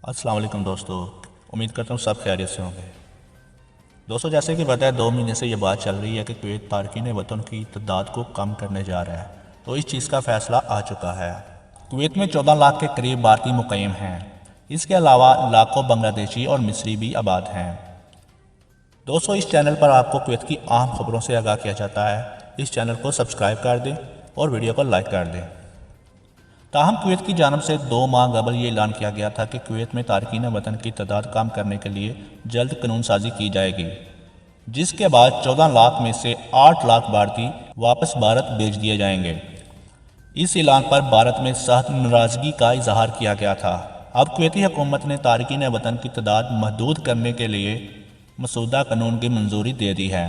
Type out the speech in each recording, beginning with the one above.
السلام علیکم دوستو، امید کرتا ہوں سب خیریت سے ہوں گے۔ دوستو جیسے کہ پتہ ہے 2 مہینے سے یہ بات چل رہی ہے کہ کویت تارکین وطن کی تعداد کو کم کرنے جا رہا ہے، تو اس چیز کا فیصلہ آ چکا ہے۔ کویت میں 14 لاکھ کے قریب بھارتی مقیم ہیں۔ اس کے علاوہ لاکھوں بنگلہ دیشی اور مصری بھی آباد ہیں۔ دوستو اس چینل پر آپ کو کویت کی اہم خبروں سے آگاہ کیا جاتا ہے۔ اس چینل کو سبسکرائب کر دیں اور ویڈیو کو لائک کر دیں۔ تاہم کویت کی جانب سے 2 ماہ قبل یہ اعلان کیا گیا تھا کہ کویت میں تارکین وطن کی تعداد کم کرنے کے لیے جلد قانون سازی کی جائے گی، جس کے بعد 14 لاکھ میں سے 8 لاکھ بھارتی واپس بھارت بھیج دیے جائیں گے۔ اس اعلان پر بھارت میں سخت ناراضگی کا اظہار کیا گیا تھا۔ اب کویتی حکومت نے تارکین وطن کی تعداد محدود کرنے کے لیے مسودہ قانون کی منظوری دے دی ہے۔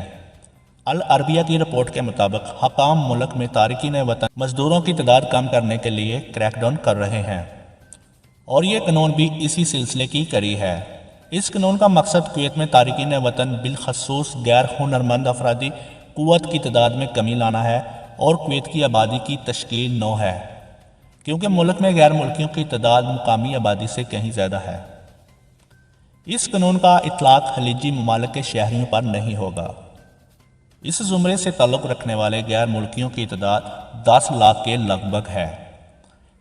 العربیہ کی رپورٹ کے مطابق حکام ملک میں تارکین وطن مزدوروں کی تعداد کم کرنے کے لیے کریک ڈاؤن کر رہے ہیں، اور یہ قانون بھی اسی سلسلے کی کڑی ہے۔ اس قانون کا مقصد کویت میں تارکین وطن بالخصوص غیر ہنرمند افرادی قوت کی تعداد میں کمی لانا ہے اور کویت کی آبادی کی تشکیل نو ہے، کیونکہ ملک میں غیر ملکیوں کی تعداد مقامی آبادی سے کہیں زیادہ ہے۔ اس قانون کا اطلاق خلیجی ممالک کے شہریوں پر نہیں ہوگا۔ اس زمرے سے تعلق رکھنے والے غیر ملکیوں کی تعداد 10 لاکھ کے لگ بھگ ہے۔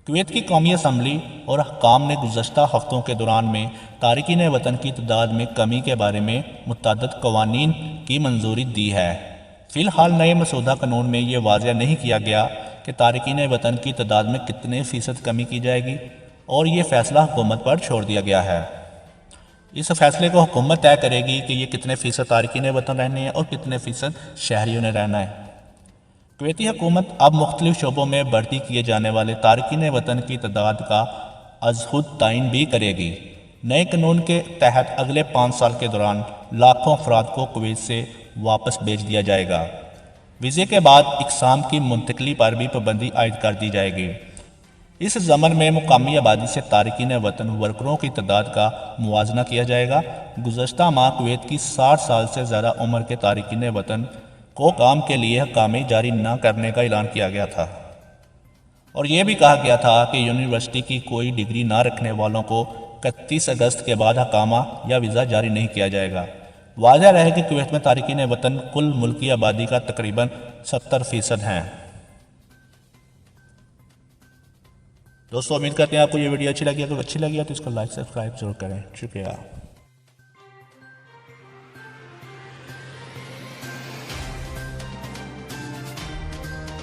کویت کی قومی اسمبلی اور حکام نے گزشتہ ہفتوں کے دوران میں تارکین وطن کی تعداد میں کمی کے بارے میں متعدد قوانین کی منظوری دی ہے۔ فی الحال نئے مسودہ قانون میں یہ واضح نہیں کیا گیا کہ تارکین وطن کی تعداد میں کتنے فیصد کمی کی جائے گی، اور یہ فیصلہ حکومت پر چھوڑ دیا گیا ہے۔ اس فیصلے کو حکومت طے کرے گی کہ یہ کتنے فیصد تارکین وطن رہنے ہیں اور کتنے فیصد شہریوں نے رہنا ہے۔ کویتی حکومت اب مختلف شعبوں میں بھرتی کیے جانے والے تارکین وطن کی تعداد کا از خود تعین بھی کرے گی۔ نئے قانون کے تحت اگلے 5 سال کے دوران لاکھوں افراد کو کویت سے واپس بھیج دیا جائے گا۔ ویزے کے بعد اقسام کی منتقلی پر بھی پابندی عائد کر دی جائے گی۔ اس ضمن میں مقامی آبادی سے تارکین وطن ورکروں کی تعداد کا موازنہ کیا جائے گا۔ گزشتہ ماہ کویت کی 60 سال سے زیادہ عمر کے تارکین وطن کو کام کے لیے حکامے جاری نہ کرنے کا اعلان کیا گیا تھا، اور یہ بھی کہا گیا تھا کہ یونیورسٹی کی کوئی ڈگری نہ رکھنے والوں کو 31 اگست کے بعد حکامہ یا ویزا جاری نہیں کیا جائے گا۔ واضح رہے کہ کویت میں تارکین وطن کل ملکی آبادی کا تقریباً 70% ہیں۔ دوستو امید کرتے ہیں آپ کو یہ ویڈیو اچھی لگی ہے، اگر اچھی لگی ہے تو اس کو لائک سبسکرائب ضرور کریں۔ شکریہ۔